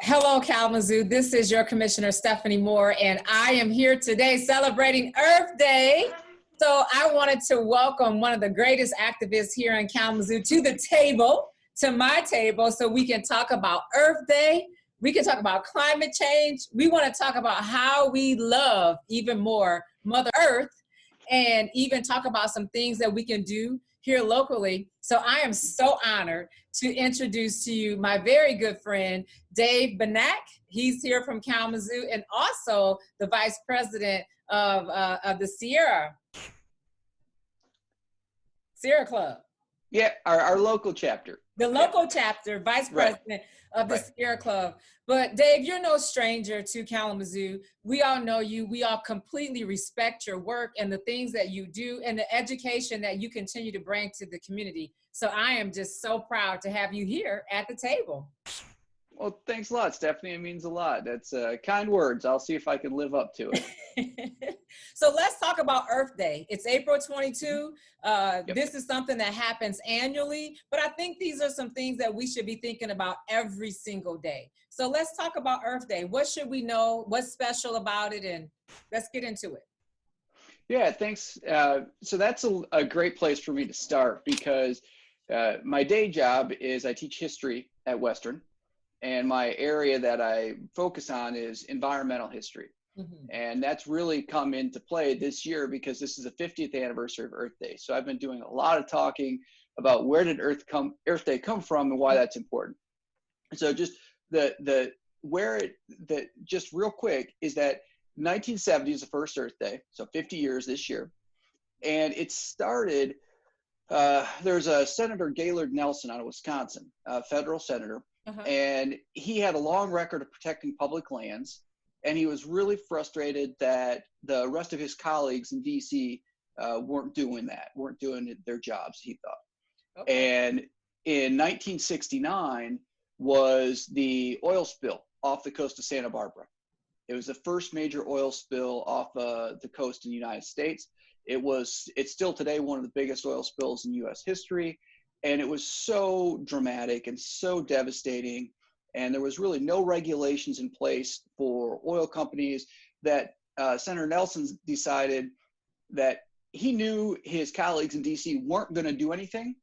Hello, Kalamazoo. This is your Commissioner, Stephanie Moore, and I am here today celebrating Earth Day. So I wanted to welcome one of the greatest activists here in Kalamazoo to the table, to my table, so we can talk about Earth Day. We can talk about climate change. We want to talk about how we love even more Mother Earth, and even talk about some things that we can do here locally. So I am so honored to introduce to you my very good friend, Dave Benac. He's here from Kalamazoo, and also the Vice President of the Sierra Club. Yeah, our local chapter. The local chapter, Vice President of the Sierra Club. But Dave, you're no stranger to Kalamazoo. We all know you. We all completely respect your work and the things that you do and the education that you continue to bring to the community. So I am just so proud to have you here at the table. Well, thanks a lot, Stephanie. It means a lot. That's kind words. I'll see if I can live up to it. So let's talk about Earth Day. It's April 22. This is something that happens annually, but I think these are some things that we should be thinking about every single day. So let's talk about Earth Day. What should we know? What's special about it? And let's get into it. Yeah, thanks. So that's a great place for me to start because my day job is I teach history at Western. And my area that I focus on is environmental history. Mm-hmm. And that's really come into play this year because this is the 50th anniversary of Earth Day. So I've been doing a lot of talking about where did Earth Day come from and why that's important. So just just real quick is that 1970 is the first Earth Day. So 50 years this year. And it started, there's a Senator Gaylord Nelson out of Wisconsin, a federal senator. And he had a long record of protecting public lands, and he was really frustrated that the rest of his colleagues in DC weren't doing their jobs, he thought. And in 1969 was the oil spill off the coast of Santa Barbara. It was the first major oil spill off the coast in the United States. It's still today one of the biggest oil spills in U.S. history. And it was so dramatic and so devastating. And there was really no regulations in place for oil companies that Senator Nelson decided that he knew his colleagues in DC weren't going to do anything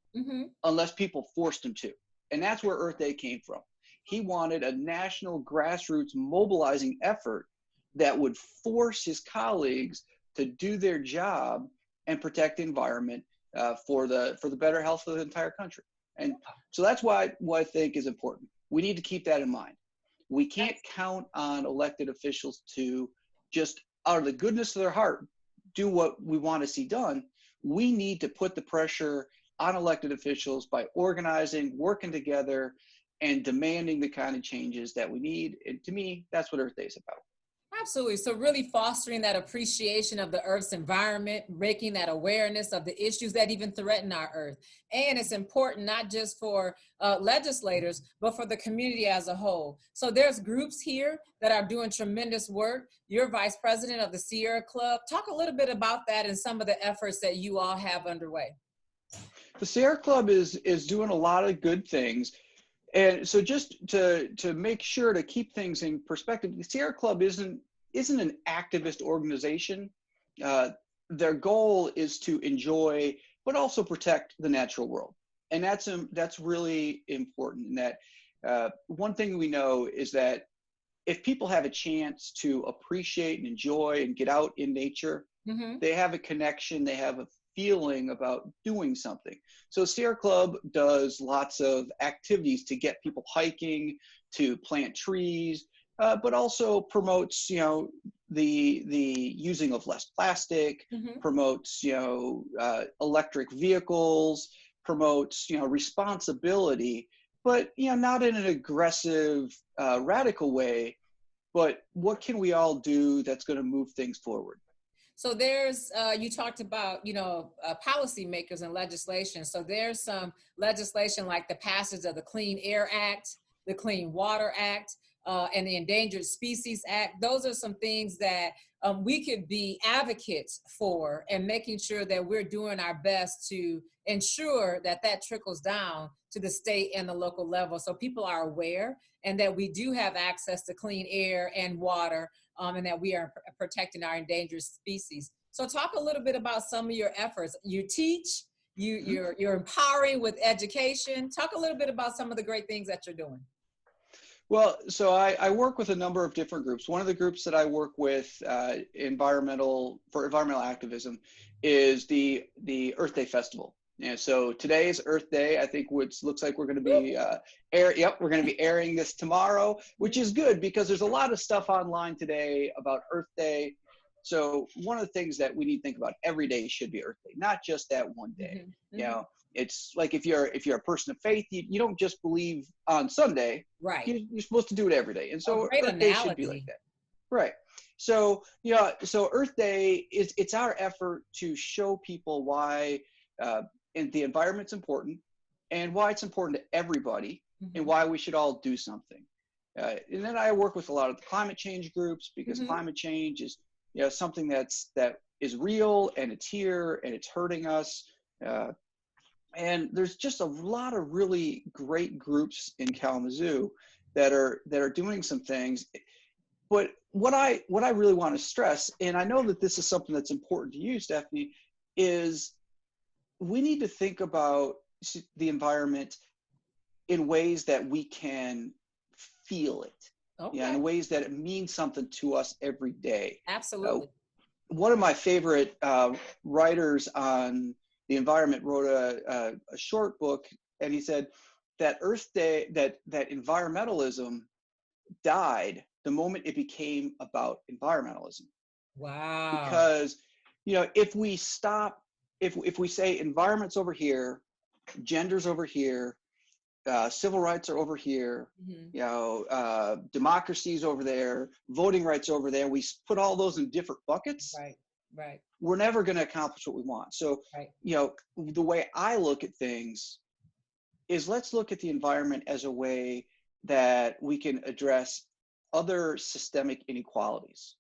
unless people forced him to. And that's where Earth Day came from. He wanted a national grassroots mobilizing effort that would force his colleagues to do their job and protect the environment for the better health of the entire country. And so that's what I think is important. We need to keep that in mind. We can't count on elected officials to just out of the goodness of their heart do what we want to see done. We need to put the pressure on elected officials by organizing, working together, and demanding the kind of changes that we need. And to me, that's what Earth Day is about. Absolutely. So really fostering that appreciation of the Earth's environment, making that awareness of the issues that even threaten our Earth. And it's important not just for legislators, but for the community as a whole. So there's groups here that are doing tremendous work. You're Vice President of the Sierra Club. Talk a little bit about that and some of the efforts that you all have underway. The Sierra Club is doing a lot of good things. And so just to make sure to keep things in perspective, the Sierra Club isn't an activist organization. Their goal is to enjoy, but also protect the natural world. And that's really important. And that one thing we know is that if people have a chance to appreciate and enjoy and get out in nature, they have a connection, they have a feeling about doing something. So Sierra Club does lots of activities to get people hiking, to plant trees, but also promotes, the using of less plastic, promotes, electric vehicles, promotes, responsibility, but, not in an aggressive, radical way, but what can we all do that's going to move things forward? So there's, you talked about, policymakers and legislation. So there's some legislation like the passage of the Clean Air Act, the Clean Water Act, and the Endangered Species Act. Those are some things that we could be advocates for, and making sure that we're doing our best to ensure that that trickles down to the state and the local level. So people are aware and that we do have access to clean air and water, and that we are protecting our endangered species. So talk a little bit about some of your efforts. You teach, you're empowering with education. Talk a little bit about some of the great things that you're doing. Well, so I work with a number of different groups. One of the groups that I work with for environmental activism is the Earth Day Festival. And so today is Earth Day. I think which looks like we're going to be we're going to be airing this tomorrow, which is good because there's a lot of stuff online today about Earth Day. So one of the things that we need to think about every day should be Earth Day, not just that one day. You know, it's like if you're a person of faith, you don't just believe on Sunday, right? You're supposed to do it every day, and so Earth Day should be like that, right? So so Earth Day it's our effort to show people why and the environment's important, and why it's important to everybody, and why we should all do something. And then I work with a lot of the climate change groups because climate change is something that is real, and it's here, and it's hurting us. And there's just a lot of really great groups in Kalamazoo that are doing some things. But what I really want to stress, and I know that this is something that's important to you, Stephanie, is we need to think about the environment in ways that we can feel it. Okay. Yeah, in ways that it means something to us every day. Absolutely. One of my favorite writers on the environment wrote a short book, and he said that Earth Day, that environmentalism died the moment it became about environmentalism. Wow. Because if we stop, if we say environment's over here, gender's over here, civil rights are over here, democracy's over there, voting rights over there, we put all those in different buckets. Right. We're never going to accomplish what we want. So, the way I look at things is let's look at the environment as a way that we can address other systemic inequalities.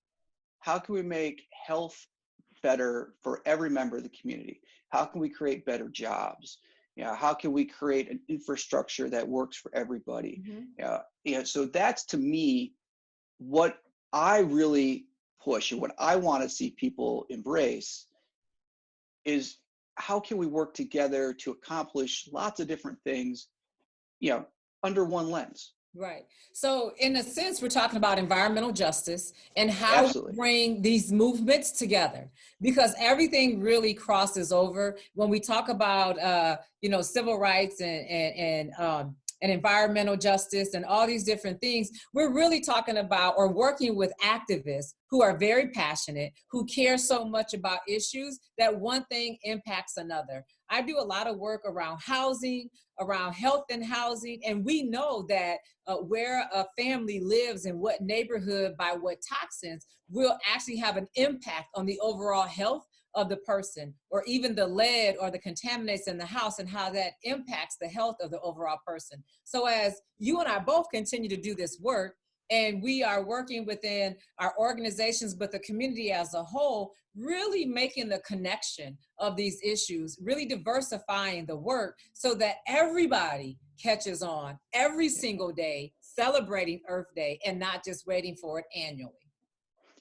How can we make health better for every member of the community? How can we create better jobs? How can we create an infrastructure that works for everybody? So that's, to me, what I really push and what I want to see people embrace is how can we work together to accomplish lots of different things, under one lens. Right. So in a sense, we're talking about environmental justice and how Absolutely. we bring these movements together, because everything really crosses over when we talk about, civil rights and environmental justice and all these different things. We're really talking about or working with activists who are very passionate, who care so much about issues that one thing impacts another. I do a lot of work around housing, around health and housing, and we know that where a family lives in what neighborhood by what toxins will actually have an impact on the overall health of the person, or even the lead or the contaminants in the house and how that impacts the health of the overall person. So as you and I both continue to do this work, and we are working within our organizations, but the community as a whole, really making the connection of these issues, really diversifying the work so that everybody catches on every single day, celebrating Earth Day and not just waiting for it annually.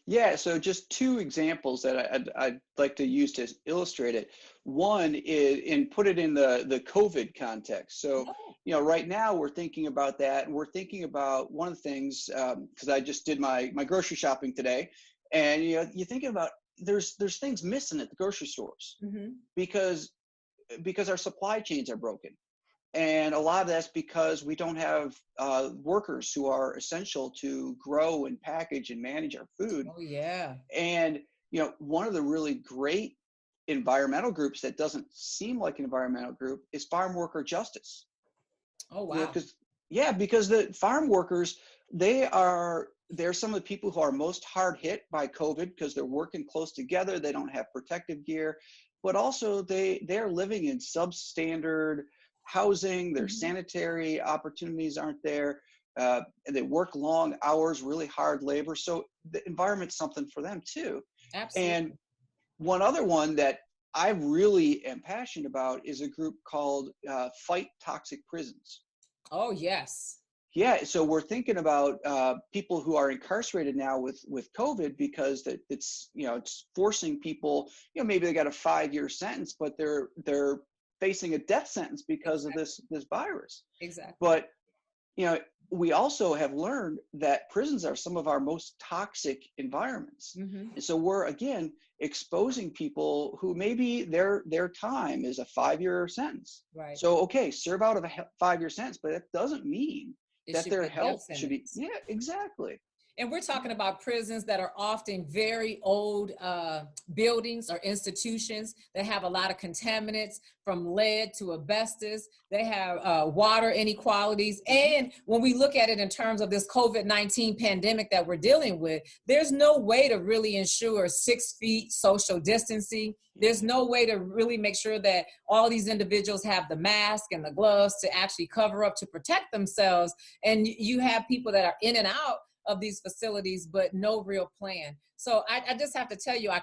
Yeah, so just two examples that I'd like to use to illustrate it. One is, and put it in the COVID context. So, right now we're thinking about that, and we're thinking about one of the things, because I just did my grocery shopping today, and you're thinking about there's things missing at the grocery stores because our supply chains are broken. And a lot of that's because we don't have workers who are essential to grow and package and manage our food. Oh, yeah. And, one of the really great environmental groups that doesn't seem like an environmental group is Farm Worker Justice. Oh, wow. Because the farm workers, they're some of the people who are most hard hit by COVID because they're working close together. They don't have protective gear, but also they're living in substandard housing. Their sanitary opportunities aren't there. And they work long hours, really hard labor. So the environment's something for them too. Absolutely. And one other one that I really am passionate about is a group called Fight Toxic Prisons. Oh, yes. Yeah, so we're thinking about people who are incarcerated now with COVID, because it's, you know, it's forcing people, you know, maybe they got a 5-year sentence, but they're facing a death sentence because of this virus. Exactly. But, you know, we also have learned that prisons are some of our most toxic environments. Mm-hmm. And so we're, again, exposing people who maybe their time is a 5-year sentence. Right. So, okay, serve out of a 5-year sentence, but that doesn't mean It that should their be a death health should be, sentence. yeah, exactly. And we're talking about prisons that are often very old buildings or institutions that have a lot of contaminants, from lead to asbestos. They have water inequalities. And when we look at it in terms of this COVID-19 pandemic that we're dealing with, there's no way to really ensure 6 feet social distancing. There's no way to really make sure that all these individuals have the mask and the gloves to actually cover up to protect themselves. And you have people that are in and out of these facilities, but no real plan. So I just have to tell you, I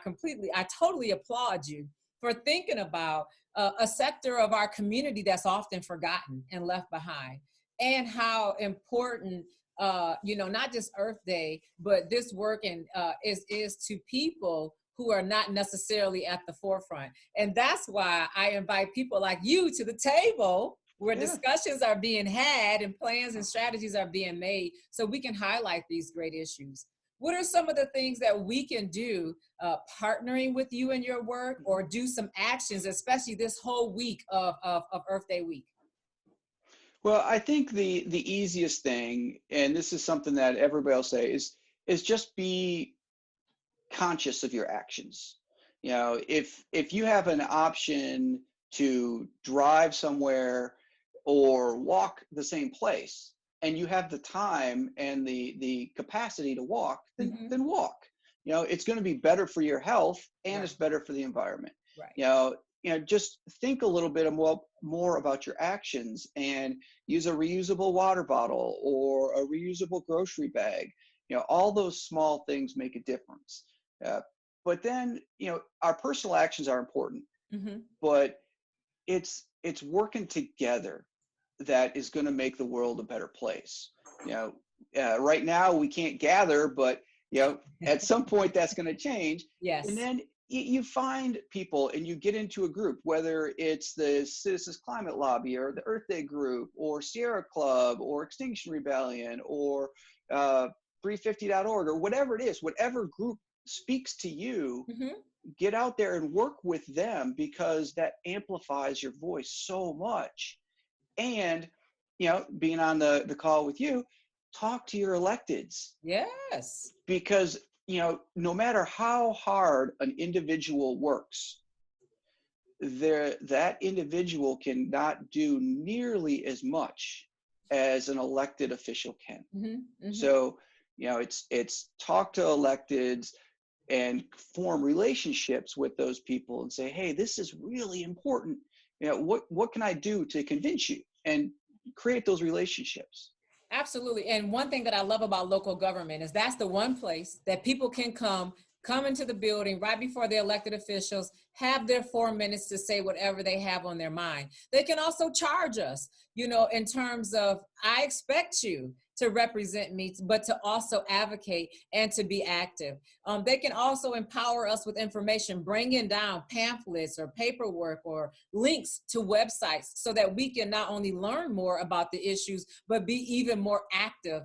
totally applaud you for thinking about a sector of our community that's often forgotten and left behind, and how important, not just Earth Day, but this work is to people who are not necessarily at the forefront. And that's why I invite people like you to the table, where discussions are being had and plans and strategies are being made, so we can highlight these great issues. What are some of the things that we can do, partnering with you in your work, or do some actions, especially this whole week of Earth Day week? Well, I think the easiest thing, and this is something that everybody will say, is just be conscious of your actions. You know, if you have an option to drive somewhere or walk the same place, and you have the time and the capacity to walk, then walk. You know, it's going to be better for your health, and it's better for the environment. Right. You know, just think a little bit more about your actions, and use a reusable water bottle or a reusable grocery bag. You know, all those small things make a difference. But then, you know, our personal actions are important, but it's working together that is going to make the world a better place. You know, right now we can't gather, but, you know, at some point that's going to change. Yes. And then you find people and you get into a group, whether it's the Citizens Climate Lobby or the Earth Day group or Sierra Club or Extinction Rebellion or 350.org or whatever it is, whatever group speaks to you, get out there and work with them, because that amplifies your voice so much. And, you know, being on the call with you, talk to your electeds. Yes. Because, you know, no matter how hard an individual works, that individual cannot do nearly as much as an elected official can. So, you know, it's talk to electeds and form relationships with those people and say, hey, this is really important. You know, what can I do to convince you, and create those relationships? Absolutely. And one thing that I love about local government is that's the one place that people can come into the building right before the elected officials have their 4 minutes to say whatever they have on their mind. They can also charge us, you know, in terms of, I expect you to represent me, but to also advocate and to be active. They can also empower us with information, bringing down pamphlets or paperwork or links to websites, so that we can not only learn more about the issues, but be even more active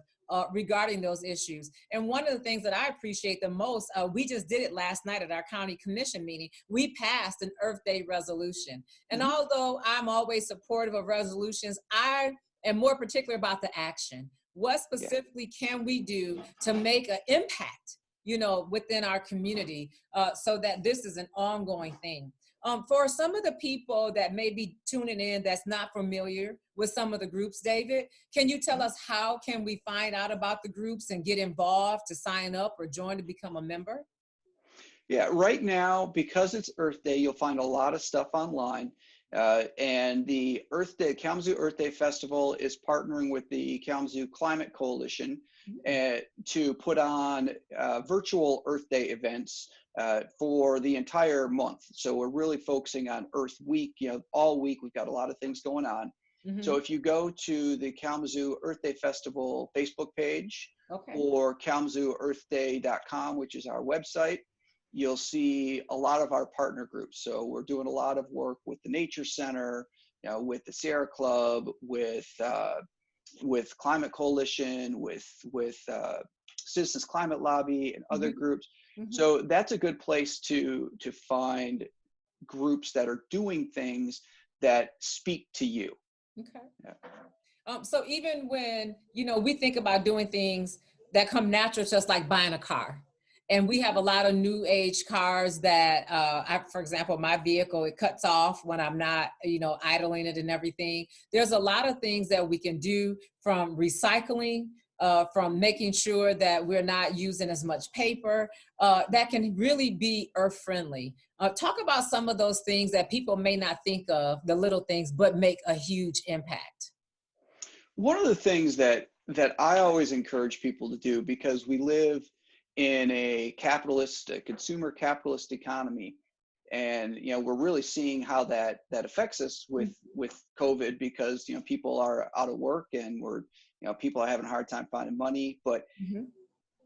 regarding those issues. And one of the things that I appreciate the most, we just did it last night at our county commission meeting. We passed an Earth Day resolution. And although I'm always supportive of resolutions, I am more particular about the action. What specifically can we do to make an impact, you know, within our community, so that this is an ongoing thing? For some of the people that may be tuning in that's not familiar with some of the groups, David, can you tell us how can we find out about the groups and get involved, to sign up or join to become a member? Yeah, right now, because it's Earth Day, you'll find a lot of stuff online. And the Earth Day, Kalamazoo Earth Day Festival is partnering with the Kalamazoo Climate Coalition to put on virtual Earth Day events for the entire month. So we're really focusing on Earth Week. All week we've got a lot of things going on. So if you go to the Kalamazoo Earth Day Festival Facebook page or kalamazooearthday.com, which is our website, you'll see a lot of our partner groups. So we're doing a lot of work with the Nature Center, with the Sierra Club, with Climate Coalition, with Citizens Climate Lobby and other groups. So that's a good place to find groups that are doing things that speak to you. Okay. Yeah. So even when, we think about doing things that come natural to us, like buying a car. And we have a lot of new age cars that, for example, my vehicle, it cuts off when I'm not, idling it and everything. There's a lot of things that we can do, from recycling, from making sure that we're not using as much paper, that can really be earth friendly. Talk about some of those things that people may not think of, the little things, but make a huge impact. One of the things that I always encourage people to do, because we live in a consumer capitalist economy, and we're really seeing how that affects us with COVID, because people are out of work and people are having a hard time finding money. But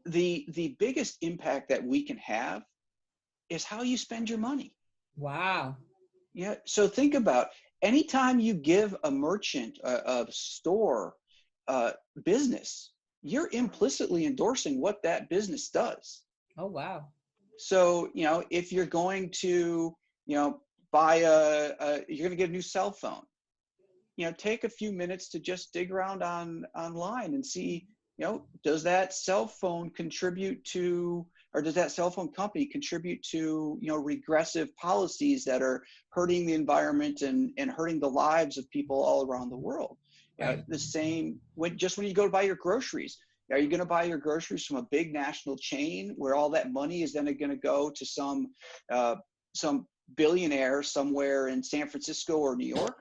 the biggest impact that we can have is how you spend your money. Wow. Yeah. So think about, anytime you give a merchant, a store, business, you're implicitly endorsing what that business does. Oh, wow. So, if you're going to, buy you're going to get a new cell phone, take a few minutes to just dig around online and see, does that cell phone contribute to, or does that cell phone company contribute to, regressive policies that are hurting the environment and hurting the lives of people all around the world? Right. The same when you go to buy your groceries. Are you going to buy your groceries from a big national chain where all that money is then going to go to some billionaire somewhere in San Francisco or New York?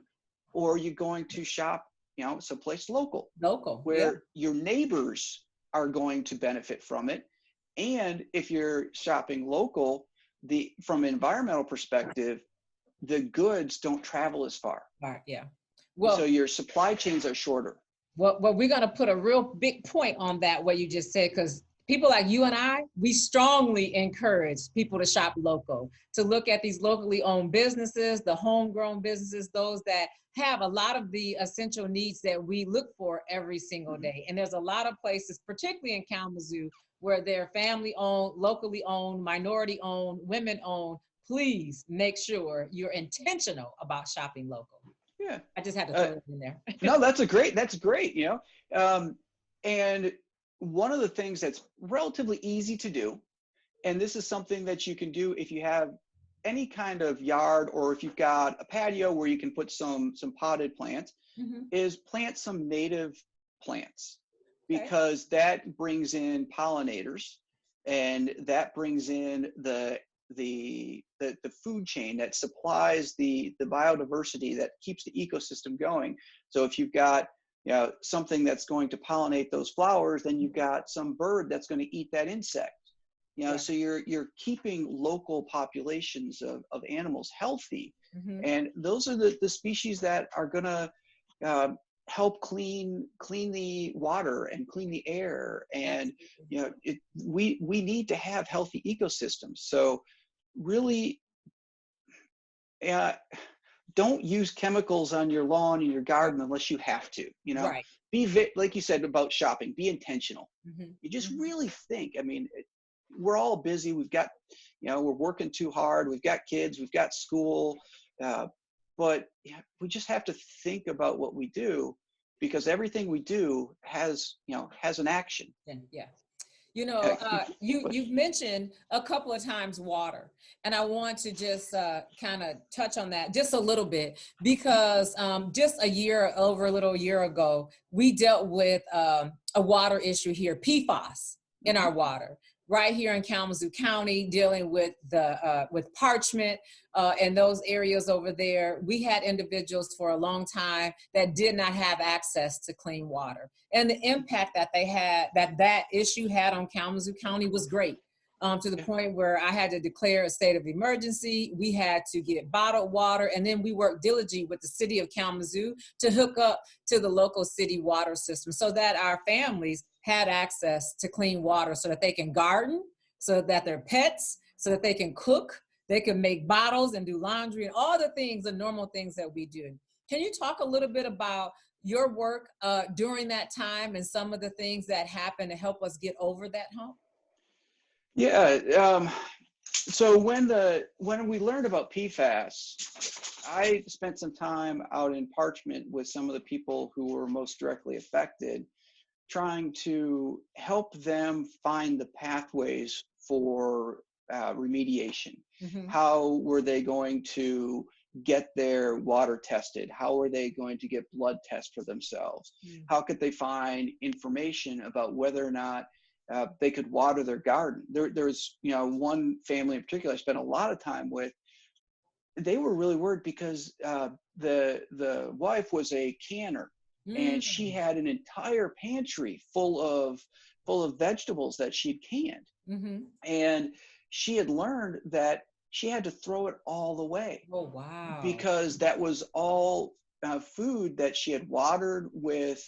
Or are you going to shop, someplace local, where your neighbors are going to benefit from it? And if you're shopping local, from an environmental perspective, the goods don't travel as far. Right. Yeah. Well, so your supply chains are shorter. Well, we're going to put a real big point on that, what you just said, because people like you and I, we strongly encourage people to shop local, to look at these locally owned businesses, the homegrown businesses, those that have a lot of the essential needs that we look for every single day. And there's a lot of places, particularly in Kalamazoo, where they're family owned, locally owned, minority owned, women owned. Please make sure you're intentional about shopping local. Yeah, I just had to throw it in there. No, that's great. And one of the things that's relatively easy to do, and this is something that you can do if you have any kind of yard, or if you've got a patio where you can put some potted plants, is plant some native plants, because that brings in pollinators, and that brings in the food chain that supplies the biodiversity that keeps the ecosystem going. So if you've got something that's going to pollinate those flowers, then you've got some bird that's going to eat that insect. So you're keeping local populations of animals healthy, and those are the species that are going to help clean the water and clean the air. And we need to have healthy ecosystems. So really, don't use chemicals on your lawn and your garden unless you have to. Right. Be like you said about shopping, be intentional. You just really think. I mean, we're all busy. We've got, we're working too hard. We've got kids. We've got school. But we just have to think about what we do, because everything we do has an action. Yeah. You've mentioned a couple of times water, and I want to just kind of touch on that just a little bit, because just a little year ago, we dealt with a water issue here, PFAS in our water. right here in Kalamazoo County, dealing with the with parchment and those areas over there. We had individuals for a long time that did not have access to clean water, and the impact that they had, that issue had on Kalamazoo County was great. To the point where I had to declare a state of emergency. We had to get bottled water, and then we worked diligently with the city of Kalamazoo to hook up to the local city water system so that our families had access to clean water, so that they can garden, so that their pets, so that they can cook, they can make bottles and do laundry and all the things, the normal things that we do. Can you talk a little bit about your work during that time and some of the things that happened to help us get over that hump? Yeah. So when we learned about PFAS, I spent some time out in Parchment with some of the people who were most directly affected, trying to help them find the pathways for remediation. Mm-hmm. How were they going to get their water tested? How are they going to get blood tests for themselves? Mm-hmm. How could they find information about whether or not they could water their garden? There's one family in particular I spent a lot of time with. They were really worried because the wife was a canner, and she had an entire pantry full of vegetables that she'd canned. Mm-hmm. And she had learned that she had to throw it all away. Oh, wow. Because that was all food that she had watered with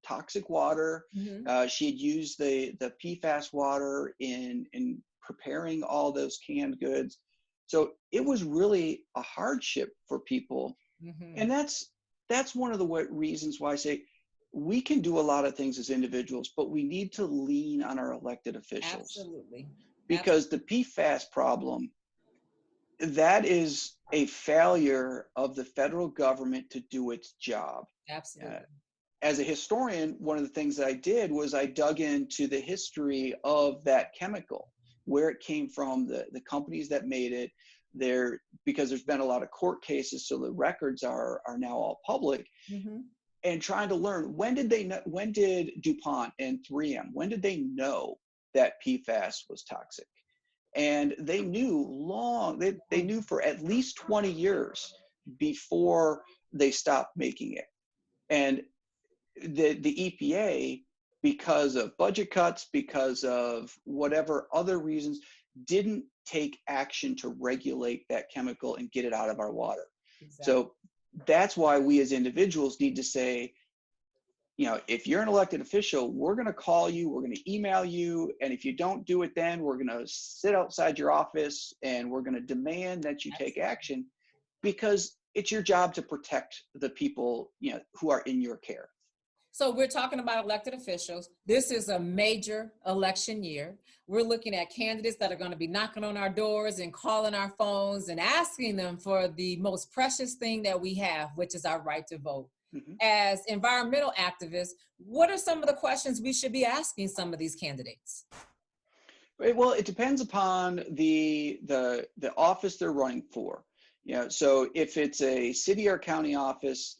toxic water. Mm-hmm. She had used the PFAS water in preparing all those canned goods. So it was really a hardship for people. Mm-hmm. And that's one of the reasons why I say we can do a lot of things as individuals, but we need to lean on our elected officials. Absolutely. Because the PFAS problem, that is a failure of the federal government to do its job. Absolutely. As a historian, one of the things that I did was I dug into the history of that chemical, where it came from, the companies that made it, because there's been a lot of court cases, so the records are now all public. Mm-hmm. And trying to learn, when did DuPont and 3M, when did they know that PFAS was toxic? And they knew they knew for at least 20 years before they stopped making it. And the EPA, because of budget cuts, because of whatever other reasons, didn't take action to regulate that chemical and get it out of our water. Exactly. So that's why we as individuals need to say, if you're an elected official, we're going to call you, we're going to email you, and if you don't do it, then we're going to sit outside your office and we're going to demand that you take action, because it's your job to protect the people, who are in your care. So we're talking about elected officials. This is a major election year. We're looking at candidates that are going to be knocking on our doors and calling our phones and asking them for the most precious thing that we have, which is our right to vote. Mm-hmm. As environmental activists, what are some of the questions we should be asking some of these candidates? Well, it depends upon the office they're running for. So if it's a city or county office,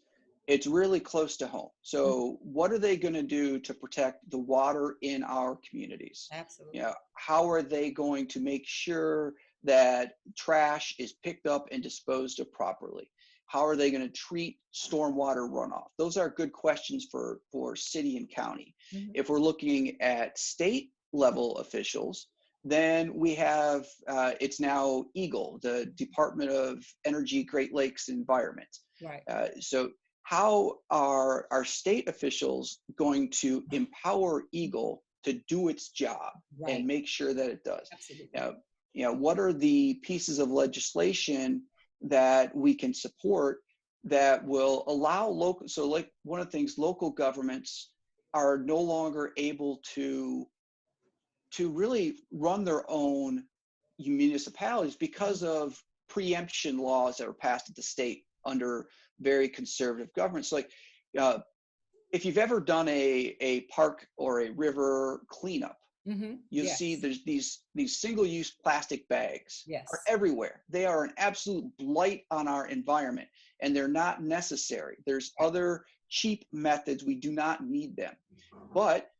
it's really close to home. So what are they going to do to protect the water in our communities? Absolutely. How are they going to make sure that trash is picked up and disposed of properly? How are they going to treat stormwater runoff? Those are good questions for city and county. Mm-hmm. If we're looking at state level officials, then we have, it's now EGLE, the Department of Energy, Great Lakes Environment. Right. So how are our state officials going to empower EGLE to do its job and make sure that it does? Absolutely. What are the pieces of legislation that we can support that will allow so like one of the things, local governments are no longer able to really run their own municipalities because of preemption laws that were passed at the state under very conservative governments. Like if you've ever done a park or a river cleanup, mm-hmm. You'll see there's these single-use plastic bags are everywhere. They are an absolute blight on our environment, and they're not necessary. There's other cheap methods. We do not need them. But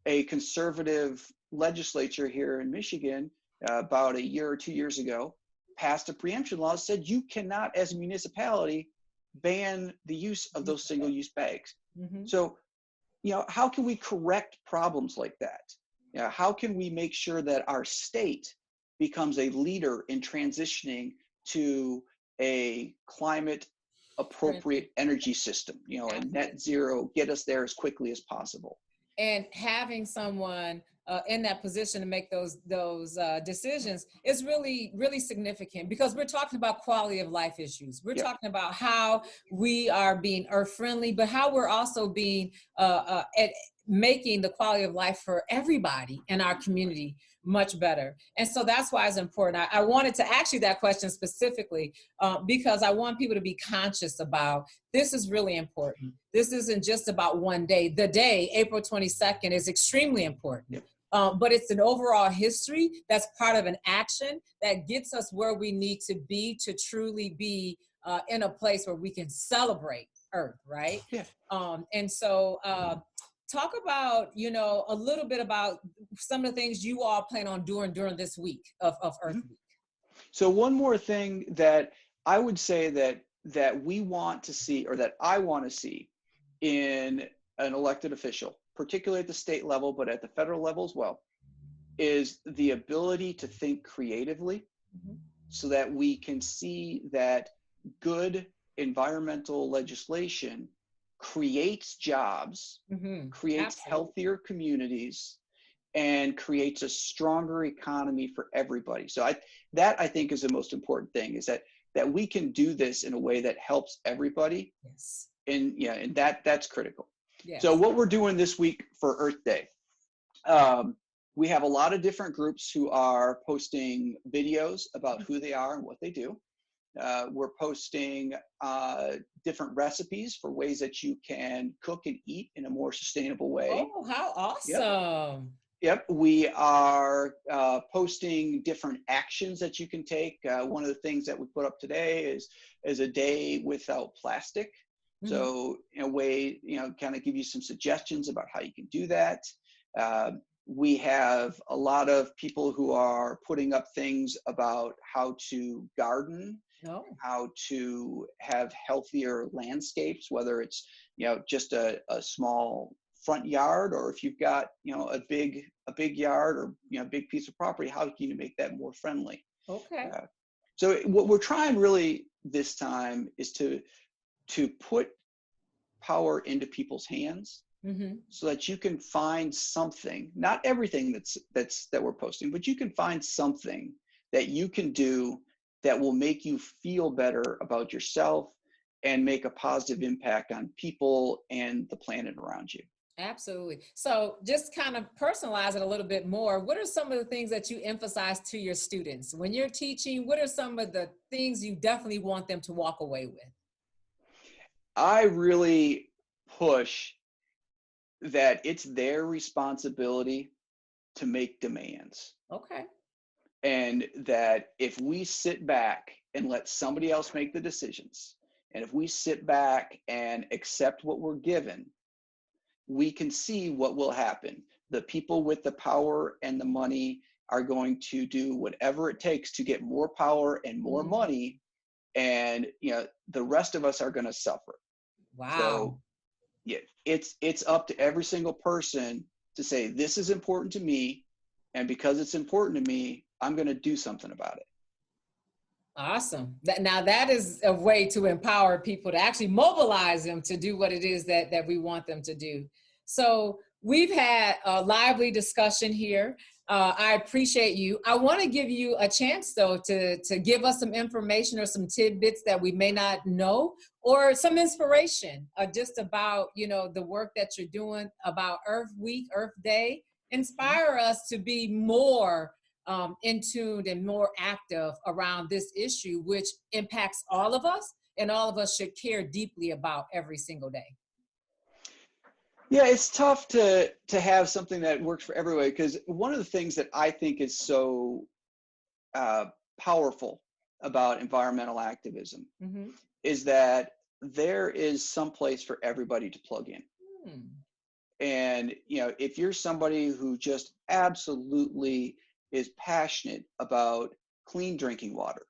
a conservative legislature here in Michigan about a year or 2 years ago passed a preemption law that said you cannot, as a municipality, ban the use of those single-use bags. Mm-hmm. So, how can we correct problems like that? How can we make sure that our state becomes a leader in transitioning to a climate appropriate energy system, and net zero, get us there as quickly as possible? And having someone in that position to make those decisions is really, really significant, because we're talking about quality of life issues. We're talking about how we are being earth friendly, but how we're also being making the quality of life for everybody in our community much better. And so that's why it's important. I wanted to ask you that question specifically because I want people to be conscious about this is really important. This isn't just about one day. The day, April 22nd, is extremely important. But it's an overall history that's part of an action that gets us where we need to be to truly be in a place where we can celebrate Earth, right? Yeah. And so talk about, a little bit about some of the things you all plan on doing during this week of Earth Week. So one more thing that I would say that we want to see, or that I want to see in an elected official, particularly at the state level, but at the federal level as well, is the ability to think creatively, so that we can see that good environmental legislation creates jobs, creates healthier communities, and creates a stronger economy for everybody. So I think is the most important thing, is that we can do this in a way that helps everybody. Yes. And that's critical. Yes. So what we're doing this week for Earth Day, we have a lot of different groups who are posting videos about who they are and what they do. We're posting different recipes for ways that you can cook and eat in a more sustainable way. Oh, how awesome. Yep. We are posting different actions that you can take. One of the things that we put up today is a day without plastic. So in a way, kind of give you some suggestions about how you can do that. We have a lot of people who are putting up things about how to garden, how to have healthier landscapes, whether it's, just a small front yard, or if you've got, a big yard, or, a big piece of property, how can you make that more friendly? Okay. So what we're trying really this time is to put power into people's hands, so that you can find something, not everything that we're posting, but you can find something that you can do that will make you feel better about yourself and make a positive impact on people and the planet around you. Absolutely. So just kind of personalize it a little bit more. What are some of the things that you emphasize to your students when you're teaching? What are some of the things you definitely want them to walk away with? I really push that it's their responsibility to make demands. Okay. And that if we sit back and let somebody else make the decisions, and if we sit back and accept what we're given, we can see what will happen. The people with the power and the money are going to do whatever it takes to get more power and more money, and the rest of us are going to suffer. Wow. So yeah, it's up to every single person to say, this is important to me, and because it's important to me, I'm going to do something about it. Awesome. Now that is a way to empower people, to actually mobilize them to do what it is that we want them to do. So we've had a lively discussion here. I appreciate you. I want to give you a chance, though, to give us some information or some tidbits that we may not know, or some inspiration just about, the work that you're doing, about Earth Week, Earth Day. Inspire us to be more in tune and more active around this issue, which impacts all of us, and all of us should care deeply about every single day. Yeah, it's tough to have something that works for everybody, because one of the things that I think is so powerful about environmental activism is that there is some place for everybody to plug in. And, if you're somebody who just absolutely is passionate about clean drinking water,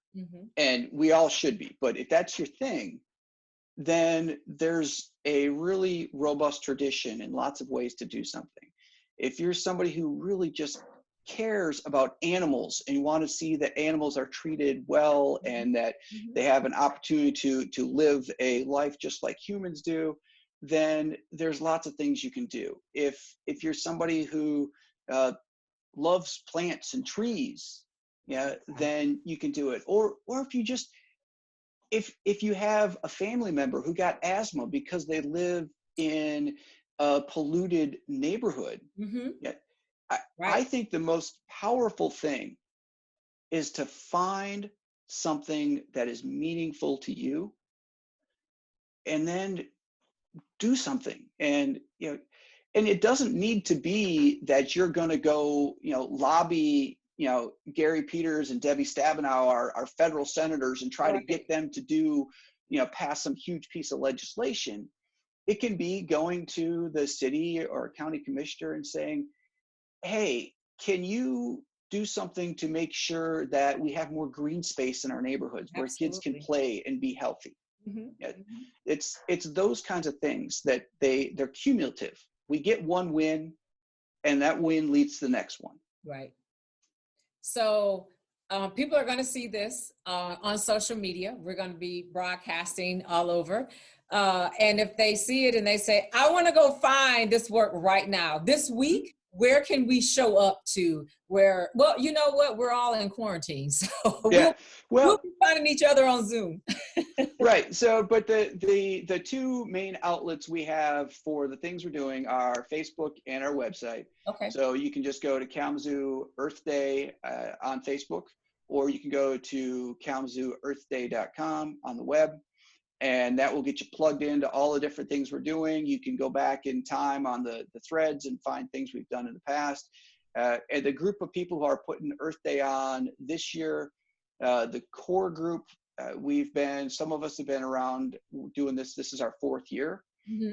and we all should be, but if that's your thing, then there's a really robust tradition and lots of ways to do something. If you're somebody who really just cares about animals and you want to see that animals are treated well and that they have an opportunity to live a life just like humans do, then there's lots of things you can do. If you're somebody who loves plants and trees, then you can do it. Or if you just, if you have a family member who got asthma because they live in a polluted neighborhood, I think the most powerful thing is to find something that is meaningful to you and then do something. And and it doesn't need to be that you're going to go lobby Gary Peters and Debbie Stabenow, our federal senators, and try to get them to do pass some huge piece of legislation. It can be going to the city or county commissioner and saying, hey, can you do something to make sure that we have more green space in our neighborhoods where kids can play and be healthy? It's those kinds of things that they're cumulative. We get one win and that win leads to the next one. Right. So people are going to see this on social media. We're going to be broadcasting all over. And if they see it and they say, I want to go find this work right now, this week, where can we show up to where, well, you know what, we're all in quarantine. So we'll be finding each other on Zoom. Right. So, but the two main outlets we have for the things we're doing are Facebook and our website. Okay. So you can just go to Kalamazoo Earth Day on Facebook, or you can go to KalamazooEarthDay.com on the web. And that will get you plugged into all the different things we're doing. You can go back in time on the threads and find things we've done in the past. And the group of people who are putting Earth Day on this year, the core group, some of us have been around doing this. This is our 4th year.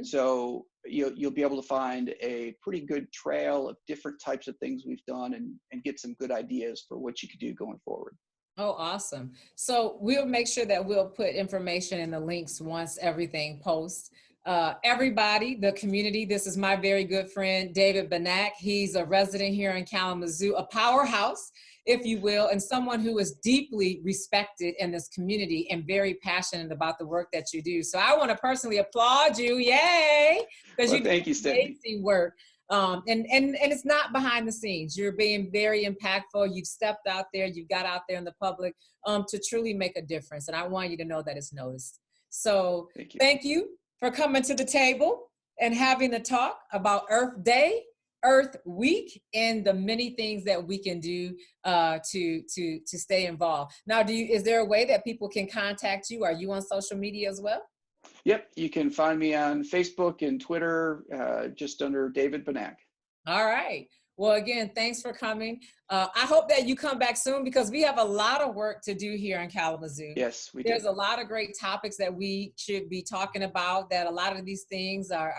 So you'll be able to find a pretty good trail of different types of things we've done and get some good ideas for what you could do going forward. Oh, awesome. So we'll make sure that we'll put information in the links once everything posts. Everybody, the community, this is my very good friend, David Benac. He's a resident here in Kalamazoo, a powerhouse, if you will, and someone who is deeply respected in this community and very passionate about the work that you do. So I want to personally applaud you. Yay! Because thank you, Stephanie. Amazing work. And it's not behind the scenes. You're being very impactful. You've stepped out there. You've got out there in the public to truly make a difference. And I want you to know that it's noticed. So thank you for coming to the table and having the talk about Earth Day, Earth Week, and the many things that we can do to stay involved. Now, is there a way that people can contact you? Are you on social media as well? Yep, you can find me on Facebook and Twitter, just under David Benac. All right. Well, again, thanks for coming. I hope that you come back soon because we have a lot of work to do here in Kalamazoo. Yes, we do. There's a lot of great topics that we should be talking about, that a lot of these things are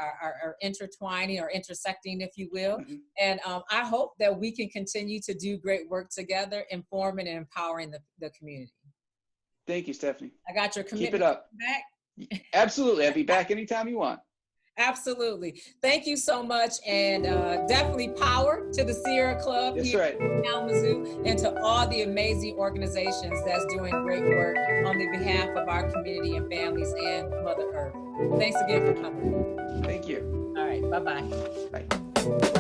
intertwining or intersecting, if you will. And I hope that we can continue to do great work together, informing and empowering the community. Thank you, Stephanie. I got your commitment. Keep it up. Back. Absolutely. I'll be back anytime you want. Absolutely. Thank you so much. And definitely power to the Sierra Club here in Kalamazoo and to all the amazing organizations that's doing great work on the behalf of our community and families and Mother Earth. Thanks again for coming. Thank you. All right. Bye-bye. Bye.